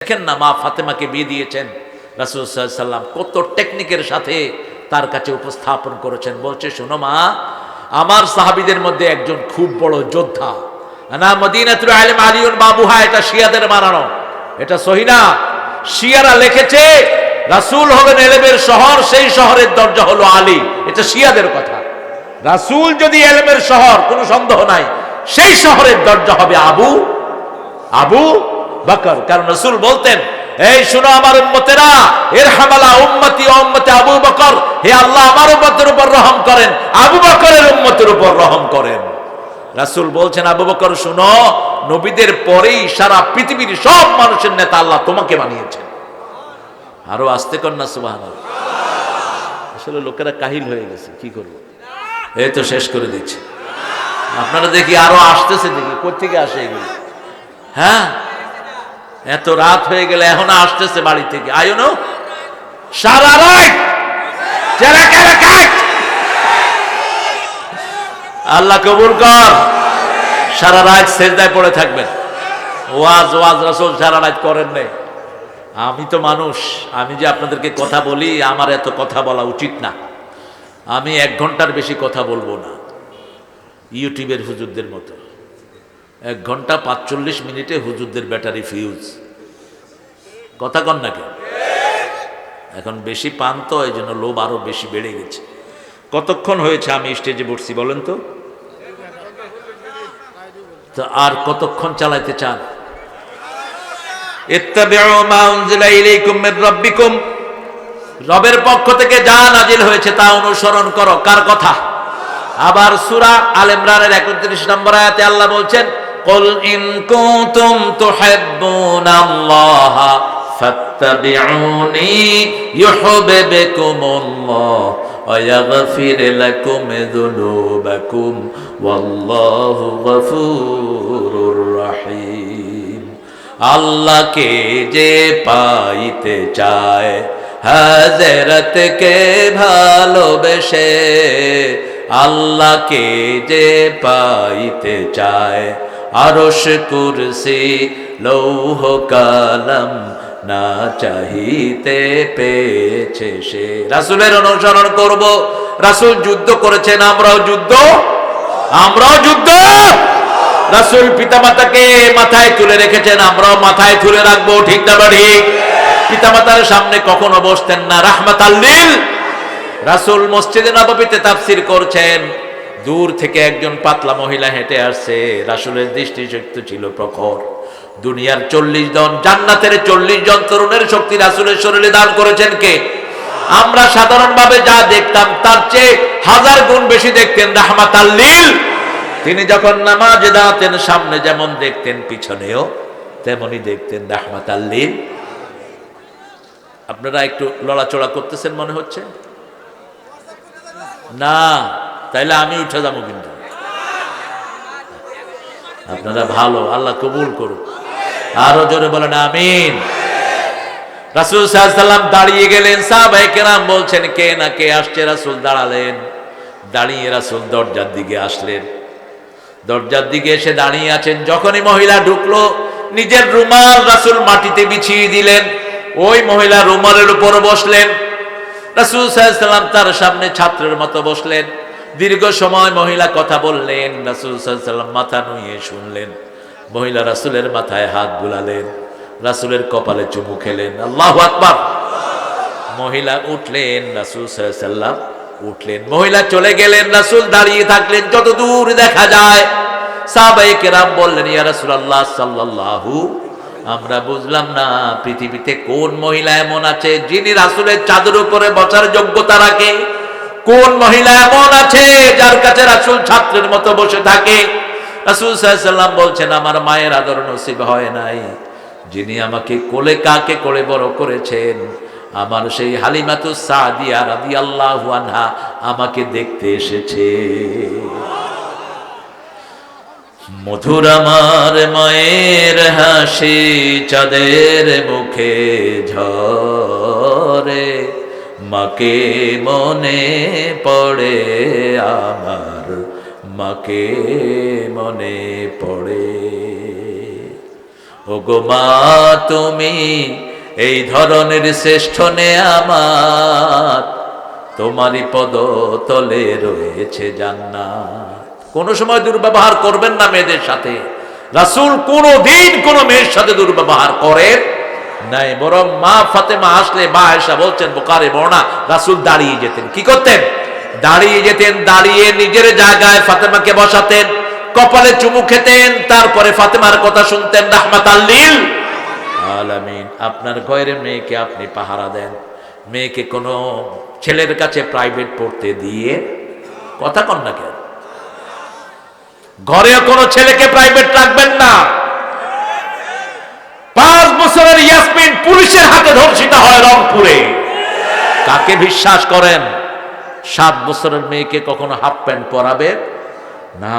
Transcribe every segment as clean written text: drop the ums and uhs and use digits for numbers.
দেখেন না মা ফাতেমাকে বিয়ে দিয়েছেন রাসূল সাল্লাল্লাহু আলাইহি সাল্লাম, কত টেকনিকের সাথে তার কাছে উপস্থাপন করেছেন। বলছে, শোনো মা, আমার সাহাবীদের মধ্যে একজন খুব বড় যোদ্ধা, আনা মদিনাতুল ইলম আলিউন বাবুহা, এটা শিয়াদের বানানো, এটা সহিহ না। শিয়ারা লিখেছে রাসূল হবেন ইলমের শহর, সেই শহরের দরজা হলো আলী, এটা শিয়াদের কথা। রাসূল যদি ইলমের শহর, কোনো সন্দেহ নাই, সেই শহরের দরজা হবে আবু বকর। কারণ রাসূল বলতেন, এই শুনো আমার উম্মতেরা, ইরহামালা উম্মতি ওয়া উম্মতি আবু বকর, হে আল্লাহ আমার উম্মতের উপর রহম করেন, আবু বকরের উম্মতের উপর রহম করেন। রাসূল বলছেন, আবু বকর শুনো, নবীদের পরেই সারা পৃথিবীর সব মানুষের নেতা আল্লাহ তোমাকে বানিয়েছেন। আরো আস্তে কর না সুবহানাল্লাহ। আসলে লোকেরা কাহিল হয়ে গেছে, কি করব, এই তো শেষ করে দিচ্ছে। আপনারা দেখি আরো আসতেছে, দেখি কোথেকে আসে এগুলো। হ্যাঁ, এত রাত হয়ে গেলে এখন আসতেছে বাড়ি থেকে। আয়োনো সারা রাত আল্লাহ কবুল কর, সারা রাত সেজদায় পড়ে থাকবেন। ওয়াজ রাসূল সারা রাত করেন নাই। আমি তো মানুষ, আমি যে আপনাদেরকে কথা বলি, আমার এত কথা বলা উচিত না। আমি 1 ঘন্টার বেশি কথা বলবো না, ইউটিউবের হুজুরদের মতো। 1 ঘন্টা 45 মিনিটে হুজুরদের ব্যাটারি ফিউজ। কথা কন না কেন? এখন বেশি পান তো, এই জন্য লোভ আরো বেশি বেড়ে গেছে। কতক্ষণ হয়েছে আমি স্টেজে বসছি বলেন তো? তো আর কতক্ষণ চালাইতে চান? ইত্তাবিউ মা উনজিলা ইলাইকুম মির রাব্বিকুম, রবের পক্ষ থেকে যা নাজিল হয়েছে তা অনুসরণ করো। কার কথা? আবার সূরা আল ইমরানের 31 নম্বর আয়াতে আল্লাহ বলছেন, কুল ইন কুনতুম তুহিব্বুনাল্লাহ ফাত্তাবিউনি ইউহিব্বুকুমুল্লাহ ওয়া ইয়াগফির লাকুম যুনুবাকুম ওয়াল্লাহু গফুরুর রহিম। আল্লাহকে যে পাইতে চায়, হযরতকে ভালোবেসে, আল্লাহকে যে পাইতে চায়, আরশ কুরসি লৌহ কালাম না চাহিতে পেয়েছে সে। রাসূলের অনুসরণ করব। রাসূল যুদ্ধ করেছেন, আমরাও যুদ্ধ। রাসূল পিতামাতাকে মাথায় তুলে রেখেছেন, আমরাও মাথায় তুলে রাখবো। ঠিক না ঠিক? পিতামাতার সামনে কখনো বসতেন না, রাহমাতাল লিল। রাসূল মসজিদে নববীতে তাফসীর করছেন, দূর থেকে একজন পাতলা মহিলা হেঁটে আসছে। রাসূলের দৃষ্টিশক্তি ছিল প্রখর। দুনিয়ার 40 জন, জান্নাতের 40 জন তরুণের শক্তি রাসূলের শরীরে দান করেছেন কে? আমরা সাধারণভাবে যা দেখতাম তার চেয়ে 1000 গুণ বেশি দেখতেন, রাহমাতাল লিল। তিনি যখন নামাজে দাঁড়াতেন, সামনে যেমন দেখতেন পিছনেও তেমনই দেখতেন, রাহমাতাল লিল। আপনারা একটু লড়াচড়া করতেছেন মনে হচ্ছে না? তাইলে আমি উঠে যাবো কিন্তু। আপনারা ভালো, আল্লাহ কবুল করুন। আরো জোরে বলেন আমিন। রাসূল সাল্লাল্লাহু আলাইহি ওয়াসাল্লাম দাঁড়িয়ে গেলেন, সাহাবায়ে কেরাম বলছেন কে না কে আসছে। রাসূল দাঁড়ালেন, দাঁড়িয়ে রাসূল দরজার দিকে আসলেন। দরজার দিকে এসে দাঁড়িয়ে আছেন। যখনই মহিলা ঢুকলো, নিজের রুমাল রাসূল মাটিতে বিছিয়ে দিলেন, ওই মহিলা রুমালের উপর বসলেন। রাসূল সাল্লাল্লাহু আলাইহি ওয়াসাল্লাম তার সামনে ছাত্রের মতো বসলেন। দীর্ঘ সময় মহিলা কথা বললেন, রাসূল সাল্লাল্লাহু আলাইহি ওয়াসাল্লাম মাথা নুইয়ে শুনলেন। মহিলা রাসূলের মাথায় হাত বুলালেন, রাসূলের কপালে চুমু খেলেন। আল্লাহু আকবার। মহিলা উঠলেন, রাসূল সাল্লাল্লাহু আলাইহি ওয়াসাল্লাম উঠলেন। মহিলা চলে গেলেন, রাসূল দাঁড়িয়ে থাকলেন যত দূর দেখা যায়। সাহাবায়ে কেরাম বললেন, ইয়া রাসূলুল্লাহ সাল্লাল্লাহু, আমরা বুঝলাম না পৃথিবীতে কোন মহিলা এমন আছে যিনি রাসূলের চাদর উপরে বসার যোগ্যতা রাখে? কোন মহিলা এমন আছে যার কাছে রাসূল ছাত্রের মতো বসে থাকে? রাসূল সাল্লাল্লাহু আলাইহি ওয়াসাল্লাম বলছেন, আমার মায়ের আদর নসিব হয় নাই, যিনি আমাকে কোলে কাকে করে বড় করেছেন, আমার সেই হালিমাতুস সাদিয়া রাদিয়াল্লাহু আনহা আমাকে দেখতে এসেছে। মধুর আমার মায়ের হাসি চাঁদের মুখে ঝরে, মাকে মনে পড়ে আমার, মাকে মনে পড়ে। ওগো মা তুমি এই ধরনের শ্রেষ্ঠ নেয়ামত, তোমারই পদ তলে রয়েছে জান্নাত। কোন সময় দুর্ব্যবহার করবেন না মেয়েদের সাথে। রাসূল কোনদিন কোন মেয়ের সাথে দুর্ব্যবহার করেন নাই, বরং মা ফাতেমা আসলে মা আয়েশা বলছেন, বুখারী বর্ণনা, রাসূল দাঁড়িয়ে যেতেন। কি করতেন? দাঁড়িয়ে যেতেন। দাঁড়িয়ে নিজের জায়গায় ফাতেমাকে বসাতেন, কপালে চুমু খেতেন, তারপরে ফাতেমার কথা শুনতেন, রাহমাতাল লিল আলামিন। আপনার ঘরের মেয়েকে আপনি পাহারা দেন, মেয়েকে কোনো ছেলের কাছে প্রাইভেট পড়তে দিয়ে, কথা কন না কেন? ঘরে কোনো ছেলেকে প্রাইভেট রাখবেন না। 5 বছরের ইয়াসমিন পুলিশের হাতে ধর্ষিত হয় রংপুরে। কাকে বিশ্বাস করেন? 7 বছরের মেয়েকে কখনো হাফ প্যান্ট পরাবে না,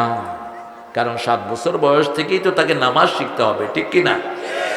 কারণ 7 বছর বয়স থেকেই তো তাকে নামাজ শিখতে হবে, ঠিক কিনা?